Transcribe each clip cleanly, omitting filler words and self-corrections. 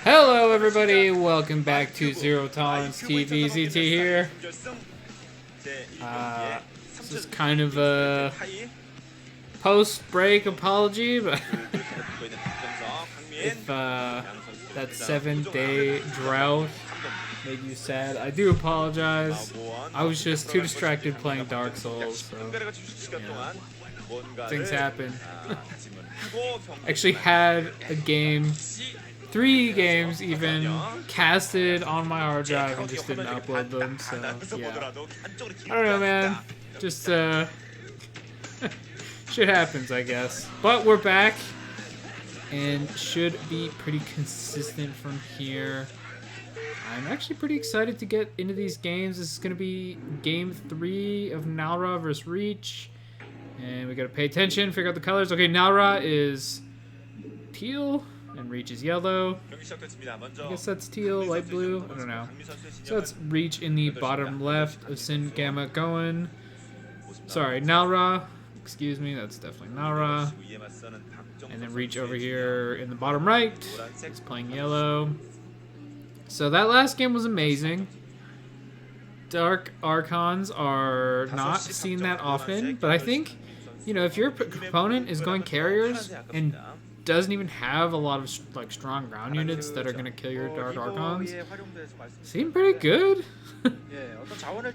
Hello everybody, welcome back to Zero Tolerance TV, ZT here. This is kind of a post-break apology, but if that 7-day drought made you sad, I do apologize. I was just too distracted playing Dark Souls, so things happen. Actually had a game, 3 games even, casted on my hard drive and just didn't upload them, so yeah. I don't know, man. Just, shit happens, I guess. But we're back, and should be pretty consistent from here. I'm actually pretty excited to get into these games. This is going to be game 3 of Nalra vs. Reach. And we gotta pay attention, figure out the colors. Okay, Nalra is teal, and Reach is yellow. I guess that's teal, light blue, I don't know. So it's Reach in the bottom left of Sin Gamma going. Sorry, Nalra. Excuse me, that's definitely Nalra. And then Reach over here in the bottom right. It's playing yellow. So that last game was amazing. Dark Archons are not seen that often, but I think, you know, if your opponent is going carriers and doesn't even have a lot of like strong ground units that are going to kill your Dark Archons, seem pretty good.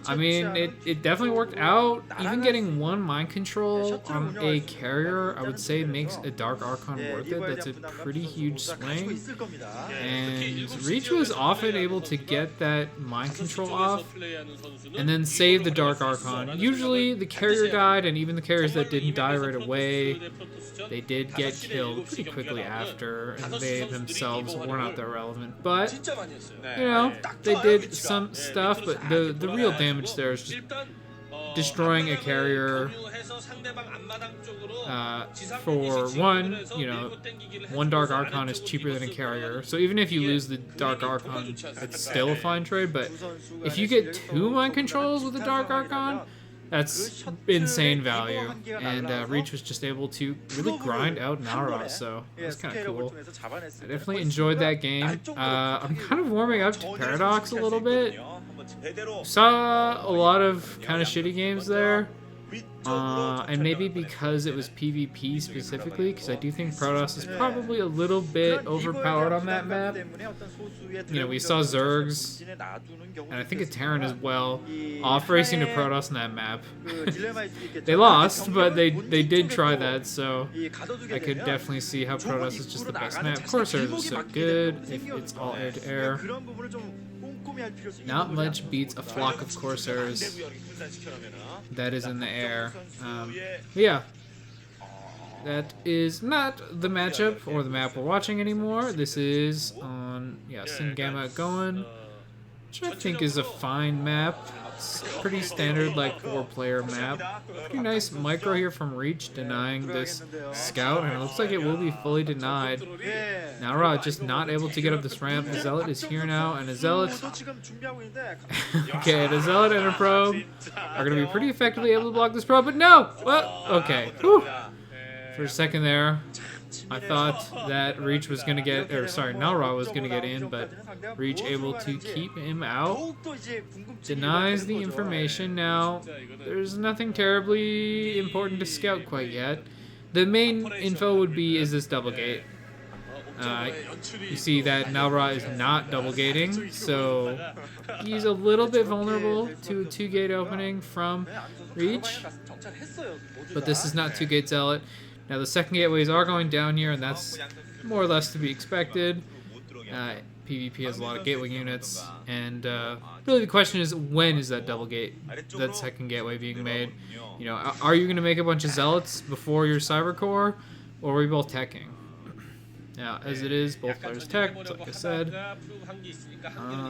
I mean, it definitely worked out. Even getting 1 mind control on a carrier, I would say, makes a Dark Archon worth it. That's a pretty huge swing. And Reach was often able to get that mind control off and then save the Dark Archon. Usually the carrier died, and even the carriers that didn't die right away, they did get killed pretty quickly after, and they themselves were not that relevant. But, you know, they did some stuff, but the real damage there is just destroying a carrier. For one, you know, 1 Dark Archon is cheaper than a carrier, so even if you lose the Dark Archon, it's still a fine trade. But if you get 2 mind controls with a Dark Archon, that's insane value, and Reach was just able to really grind out Nalra, so that's kind of cool. I definitely enjoyed that game. I'm kind of warming up to Paradox a little bit. Saw a lot of kind of shitty games there, and maybe because it was PvP specifically, because I do think Protoss is probably a little bit overpowered on that map. You know, we saw Zergs, and I think a Terran as well, off racing to Protoss on that map. They lost, but they did try that, so I could definitely see how Protoss is just the best map. Corsairs is so good if it's all air-to-air. Not much beats a flock of Corsairs that is in the air. Yeah, that is not the matchup or the map we're watching anymore. This is on, Sin Gamma going, which I think is a fine map. It's pretty standard, like 4-player map. Pretty nice micro here from Reach, denying this scout, and it looks like it will be fully denied. Nalra just not able to get up this ramp. The Zealot is here now, and a Zealot... okay, the Zealot and a Probe are going to be pretty effectively able to block this Probe, but no! Well, okay. Whew. For a second there, I thought that Reach was going to get, or sorry, Nalra was going to get in, but Reach able to keep him out. Denies the information. Now, there's nothing terribly important to scout quite yet. The main info would be, is this double gate? You see that Nalra is not double gating, so he's a little bit vulnerable to a 2-gate opening from Reach, but this is not 2-gate Zealot. Now the second gateways are going down here, and that's more or less to be expected. PvP has a lot of gateway units, and really the question is, when is that double gate, that second gateway being made? You know, are you going to make a bunch of Zealots before your Cyber Core, or are we both teching? Now, as it is, both players tech, like I said.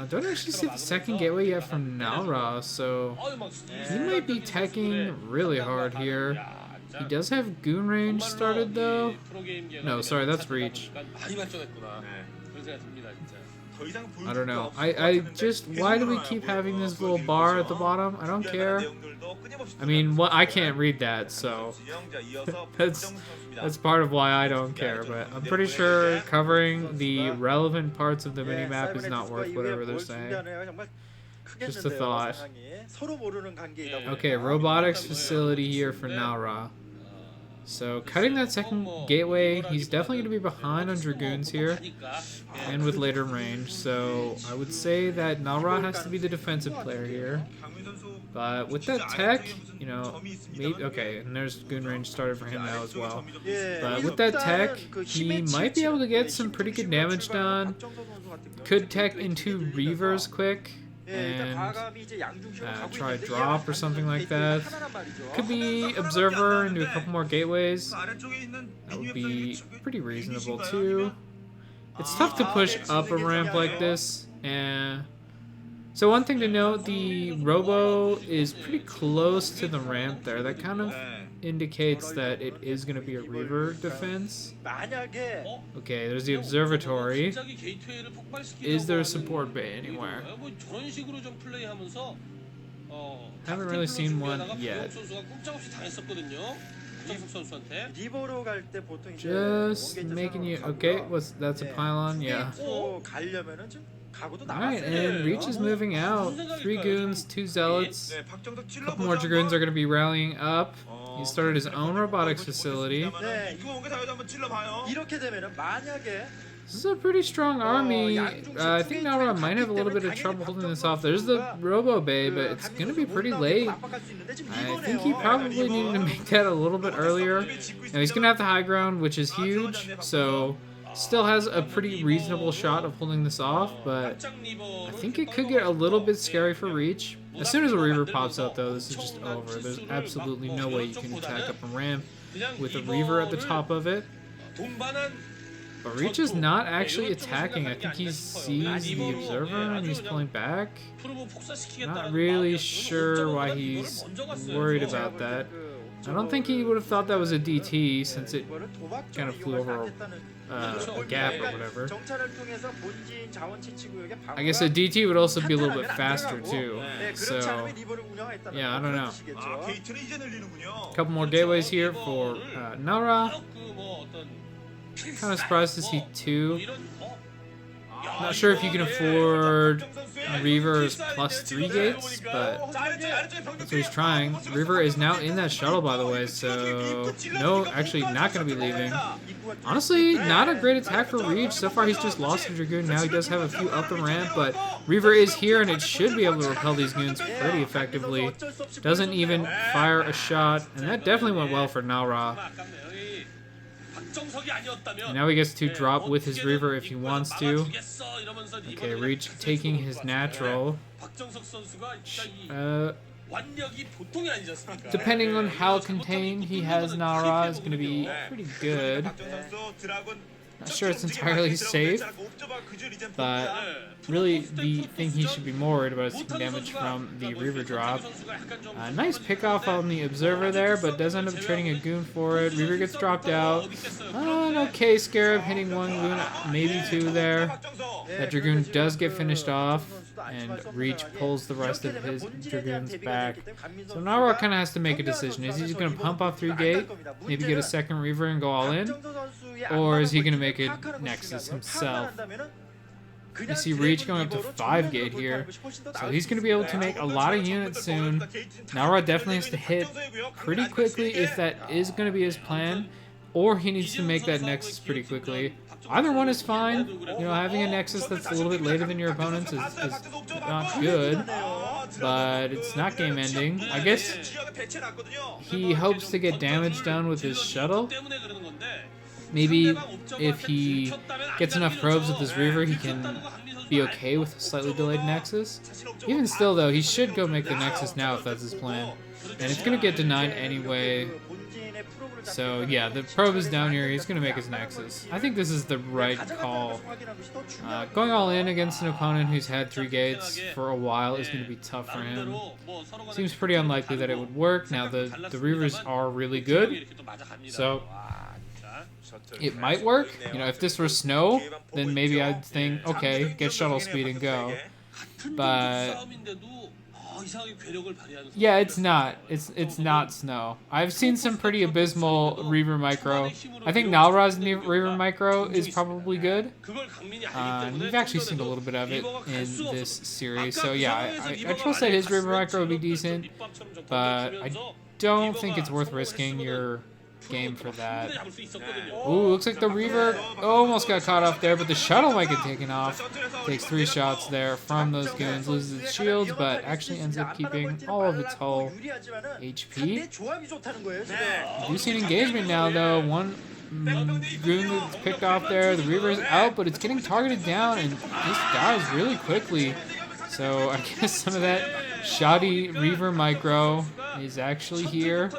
Don't actually see the second gateway yet from Nalra, so he might be teching really hard here. He does have Goon range started, though. No, sorry, that's Reach. I don't know. I just, why do we keep having this little bar at the bottom? I don't care. I mean, well, I can't read that, so that's part of why I don't care. But I'm pretty sure covering the relevant parts of the minimap is not worth whatever they're saying. Just a thought. Okay, robotics facility here for Nara. So cutting that second gateway, he's definitely going to be behind on Dragoons here, and with later range. So I would say that Nara has to be the defensive player here. But with that tech, you know, maybe, okay, and there's Goon range started for him now as well. But with that tech, he might be able to get some pretty good damage done. Could tech into Reavers quick and try drop or something like that. Could be Observer and do a couple more gateways. That would be pretty reasonable too. It's tough to push up a ramp like this. And so one thing to note, the Robo is pretty close to the ramp there. That kind of indicates that it is going to be a Reaver defense. Okay, there's the observatory. Is there a support bay anywhere? Haven't really seen one yet. Just making you... Okay, that's a pylon? Yeah. Alright, and Reach is moving out. 3 goons, 2 zealots. A couple more dragoons are going to be rallying up. He started his own robotics facility. This is a pretty strong army. I think Nara might have a little bit of trouble holding this off. There's the Robo Bay, but it's going to be pretty late. I think he probably needed to make that a little bit earlier. Now he's going to have the high ground, which is huge, so still has a pretty reasonable shot of holding this off, but I think it could get a little bit scary for Reach. As soon as a Reaver pops out, though, this is just over. There's absolutely no way you can attack up a ramp with a Reaver at the top of it. But Reach is not actually attacking. I think he sees the Observer and he's pulling back. Not really sure why he's worried about that. I don't think he would have thought that was a DT since it kind of flew over a gap or whatever. I guess a DT would also be a little bit faster too. So, yeah, I don't know. A couple more gateways here for Nara. Kind of surprised to see 2. Not sure if you can afford Reavers plus 3 gates, but that's what he's trying. Reaver is now in that shuttle, by the way, so no, actually not going to be leaving. Honestly, not a great attack for Reach. So far, he's just lost a Dragoon. Now he does have a few up the ramp, but Reaver is here, and it should be able to repel these goons pretty effectively. Doesn't even fire a shot, and that definitely went well for Nara. And now he gets to drop with his Reaver if he wants to. Okay, Reach taking his natural. Depending on how contained he has Nara, is going to be pretty good. Not sure it's entirely safe, but really the thing he should be more worried about is taking damage from the Reaver drop. Nice pickoff on the Observer there, but does end up trading a goon for it. Reaver gets dropped out. An okay Scarab hitting 1 goon, maybe 2 there. That Dragoon does get finished off, and Reach pulls the rest of his Dragoons back. So Nara kind of has to make a decision. Is he just going to pump off 3 gate, maybe get a second Reaver and go all in? Or is he going to make it Nexus himself? You see Reach going up to 5 gate here, so he's going to be able to make a lot of units soon. Nara definitely has to hit pretty quickly if that is going to be his plan, or he needs to make that Nexus pretty quickly. Either one is fine. You know, having a Nexus that's a little bit later than your opponent's is not good, but it's not game ending. I guess he hopes to get damage done with his shuttle. Maybe if he gets enough probes with his Reaver, he can be okay with a slightly delayed Nexus. Even still, though, he should go make the Nexus now if that's his plan. And it's going to get denied anyway. So, yeah, the probe is down here. He's going to make his Nexus. I think this is the right call. Going all in against an opponent who's had 3 gates for a while is going to be tough for him. Seems pretty unlikely that it would work. Now, the Reavers are really good. So it might work. You know, if this were snow, then maybe I'd think, okay, get shuttle speed and go. But yeah, it's not. It's not snow. I've seen some pretty abysmal Reaver Micro. I think Nalra's Reaver Micro is probably good. We've actually seen a little bit of it in this series. So yeah, I trust that his Reaver Micro would be decent, but I don't think it's worth risking your game for that. Ooh, looks like the Reaver almost got caught off there, but the shuttle might get taken off. Takes 3 shots there from those goons, loses its shields, but actually ends up keeping all of its hull HP. We do see an engagement now, though. One goon that's picked off there. The Reaver's out, but it's getting targeted down, and this dies really quickly. So I guess some of that shoddy Reaver Micro is actually here.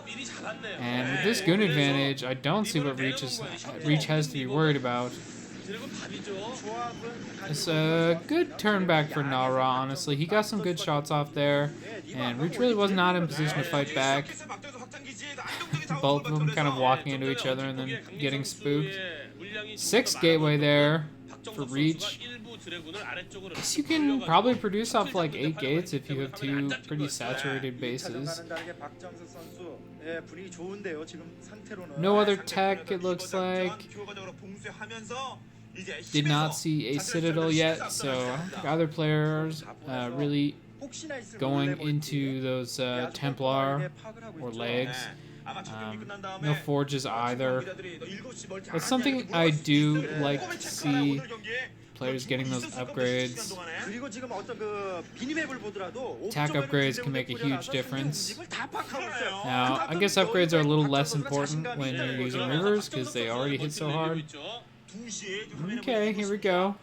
And with this goon advantage, I don't see what Reach has to be worried about. It's a good turn back for Nara, honestly. He got some good shots off there, and Reach really was not in position to fight back. Both of them kind of walking into each other and then getting spooked. 6 gateway there for Reach. Guess you can probably produce off like 8 gates if you have 2 pretty saturated bases. No other tech, it looks like. Did not see a Citadel yet, so I don't think either players really going into those Templar or legs. No forges either. But something I do like to see players getting those upgrades. Attack upgrades can make a huge difference. Now, I guess upgrades are a little less important when you're using Reavers because they already hit so hard. Okay, here we go.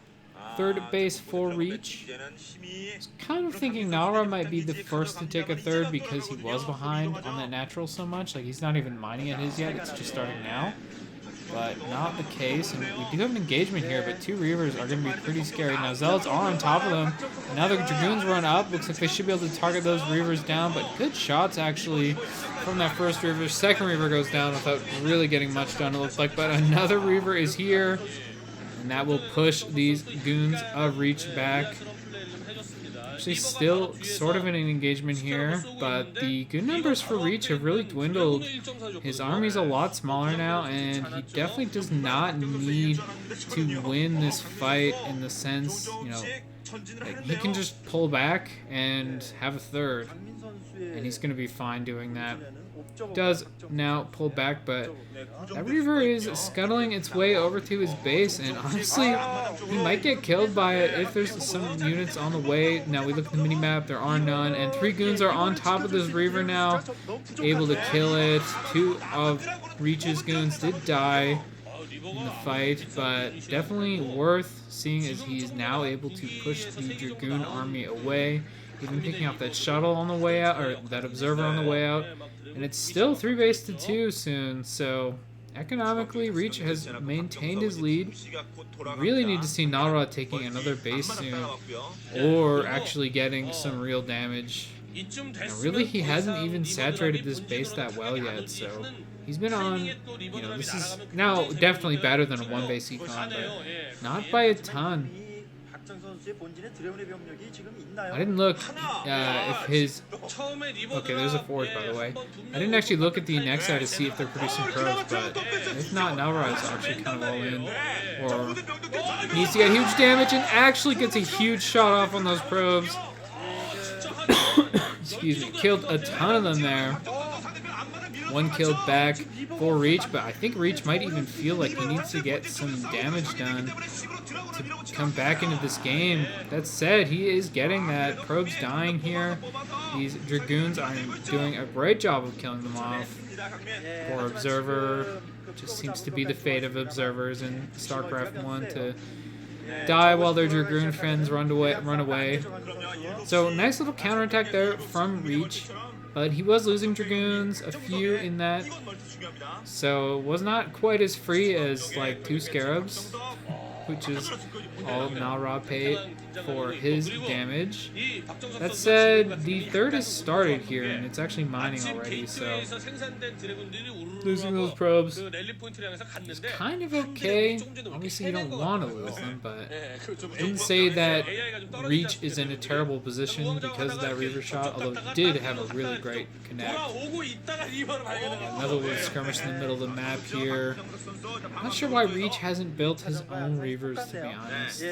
3rd base for Reach. I was kind of thinking Nara might be the first to take a 3rd because he was behind on that natural so much. Like, he's not even mining at his yet, it's just starting now. But not the case, and we do have an engagement here, but 2 Reavers are going to be pretty scary. Now Zealots are on top of them, and now the Dragoons run up. Looks like they should be able to target those Reavers down, but good shots actually from that first Reaver. 2nd Reaver goes down without really getting much done, it looks like, but another Reaver is here, and that will push these goons of Reach back. Actually still sort of in an engagement here, but the goon numbers for Reach have really dwindled. His army's a lot smaller now, and he definitely does not need to win this fight in the sense, you know, like he can just pull back and have a 3rd, and he's going to be fine doing that. Does now pull back, but that Reaver is scuttling its way over to his base, and honestly, he might get killed by it if there's some units on the way. Now we look at the minimap, there are none, and 3 goons are on top of this Reaver now, able to kill it. 2 of Reach's goons did die in the fight, but definitely worth seeing as he is now able to push the Dragoon army away, even picking up that shuttle on the way out, or that observer on the way out. And it's still 3 base to 2 soon, so economically Reach has maintained his lead. Really need to see Nara taking another base soon, or actually getting some real damage. Now, really, he hasn't even saturated this base that well yet, so he's been on, you know, this is now definitely better than a 1 base econ, but not by a ton. I didn't look if his... Okay, there's a forge, by the way. I didn't actually look at the next side to see if they're producing probes, but if not, Nalra is actually kind of all in. Or needs to get huge damage and actually gets a huge shot off on those probes. Excuse me. Killed a ton of them there. 1 killed back for Reach, but I think Reach might even feel like he needs to get some damage done to come back into this game. That said, he is getting that. Probes dying here. These Dragoons are doing a great job of killing them off. Poor Observer. Just seems to be the fate of Observers in StarCraft 1 to die while their Dragoon friends run away. So nice little counterattack there from Reach. But he was losing Dragoons, a few in that, so it was not quite as free as like 2 Scarabs, which is all Nalra paid for his damage. That said, the 3rd has started here, and it's actually mining already, so Losing those probes is kind of okay. Obviously, you don't want to lose them, but I wouldn't say that Reach is in a terrible position because of that Reaver shot, although he did have a really great connect. Another little skirmish in the middle of the map here. I'm not sure why Reach hasn't built his own Reavers, to be honest.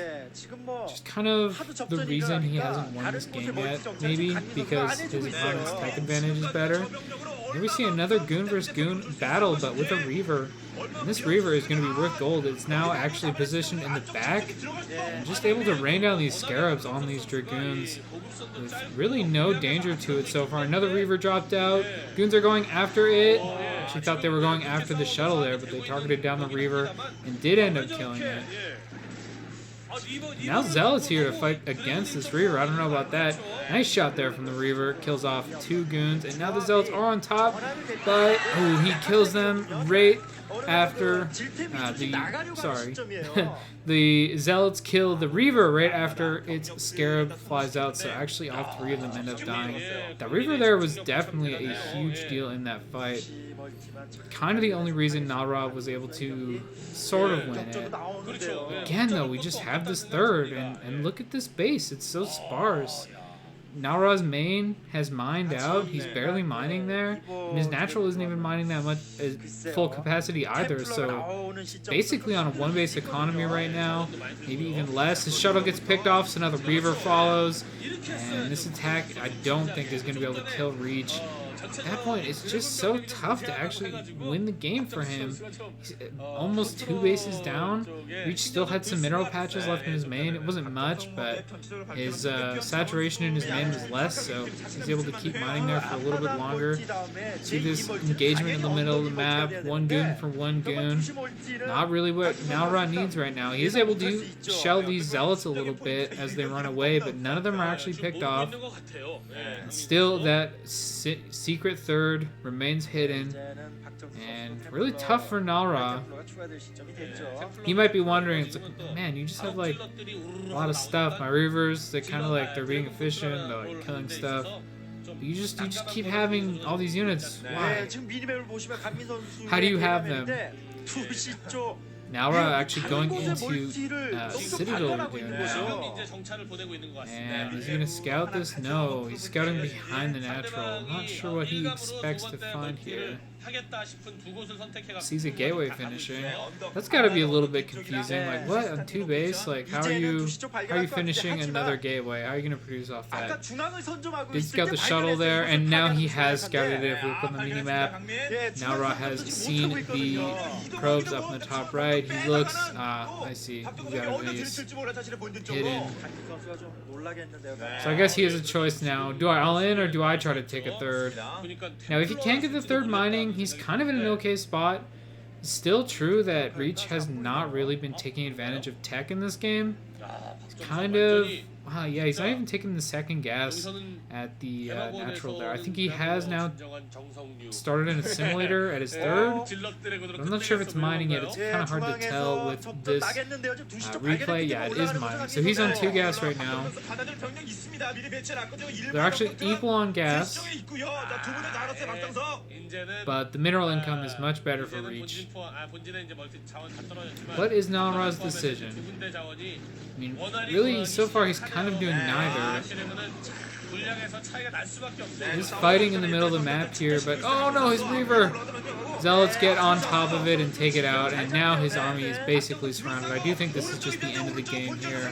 Just kind of the reason he hasn't won this game yet, maybe, because his opponent's tech advantage is better. Here we see another Goon vs. Goon battle, but with a Reaver. And this Reaver is going to be worth gold. It's now actually positioned in the back and just able to rain down these Scarabs on these Dragoons with really no danger to it so far. Another Reaver dropped out. Goons are going after it. She thought they were going after the shuttle there, but they targeted down the Reaver and did end up killing it. Now Zealot's here to fight against this Reaver. I don't know about that. Nice shot there from the Reaver. Kills off 2 Goons. And now the Zealots are on top. But, oh, he kills them right after the Zealots kill the Reaver right after its Scarab flies out. So actually all 3 of them end up dying. That Reaver there was definitely a huge deal in that fight. Kind of the only reason Nara was able to sort of win it. Again, though, we just have this third, and look at this base. It's so sparse. Nara's main has mined out. He's barely mining there. And his natural isn't even mining that much full capacity either. So basically on a 1-base economy right now. Maybe even less. His shuttle gets picked off, so another Reaver follows. And this attack, I don't think is going to be able to kill Reach. At that point, it's just so tough to actually win the game for him. He's almost 2 bases down. Reach still had some mineral patches left in his main. It wasn't much, but his saturation in his main was less, so he's able to keep mining there for a little bit longer. See this engagement in the middle of the map. 1 Goon for 1 Goon. Not really what Nalra needs right now. He is able to shell these Zealots a little bit as they run away, but none of them are actually picked off. And still, that secret third remains hidden, and really tough for Nalra. He might be wondering, it's like, man, you just have like a lot of stuff. My Reavers, they kind of like, they're being efficient, they're like killing stuff. But you just keep having all these units. Why? How do you have them? Nalra actually going into Citadel again now. And is he going to scout this? No, he's scouting behind the natural. I'm not sure what he expects to find here. Sees a gateway finishing. That's got to be a little bit confusing. Like, what? On 2 base? Like, how are you finishing another gateway? How are you going to produce off that? Did scout the shuttle there, and now he has scouted it. If we look on the mini-map, now Ra has seen the probes up in the top right. He looks, I see. He's got a base hidden. So I guess he has a choice now. Do I all in, or do I try to take a third? Now, if he can't get the third mining, he's kind of in an okay spot. It's still true that Reach has not really been taking advantage of tech in this game. He's kind of... yeah, he's not even taking the second gas at the natural there. I think he has now started an assimilator at his third. But I'm not sure if it's mining yet. It's kind of hard to tell with this replay. Yeah, it is mining. So he's on 2 gas right now. They're actually equal on gas. But the mineral income is much better for Reach. What is Nalra's decision? I mean, really, so far he's kind of doing neither. He's fighting in the middle of the map here, but oh no, his Reaver! Zealots get on top of it and take it out, and now his army is basically surrounded. I do think this is just the end of the game here.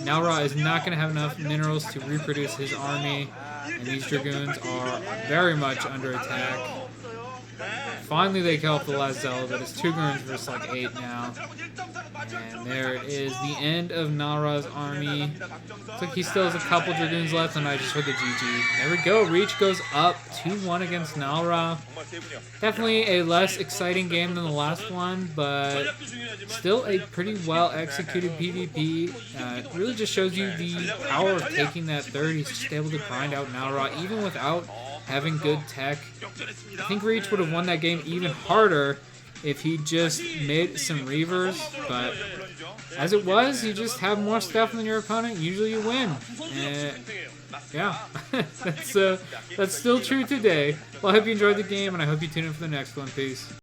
Nalra is not going to have enough minerals to reproduce his army, and these Dragoons are very much under attack. Finally, they kill off the last Zealot, but it's 2 Goons versus like 8 now. And there it is, the end of Nalra's army. Looks like he still has a couple Dragoons left, and I just heard the GG. There we go, Reach goes up 2-1 against Nalra. Definitely a less exciting game than the last one, but still a pretty well executed PvP. It really just shows you the power of taking that third. He's just able to grind out Nalra, even without having good tech. I think Reach would have won that game even harder if he just made some Reavers, but as it was, you just have more stuff than your opponent. Usually you win. Yeah, that's still true today. Well, I hope you enjoyed the game, and I hope you tune in for the next one. Peace.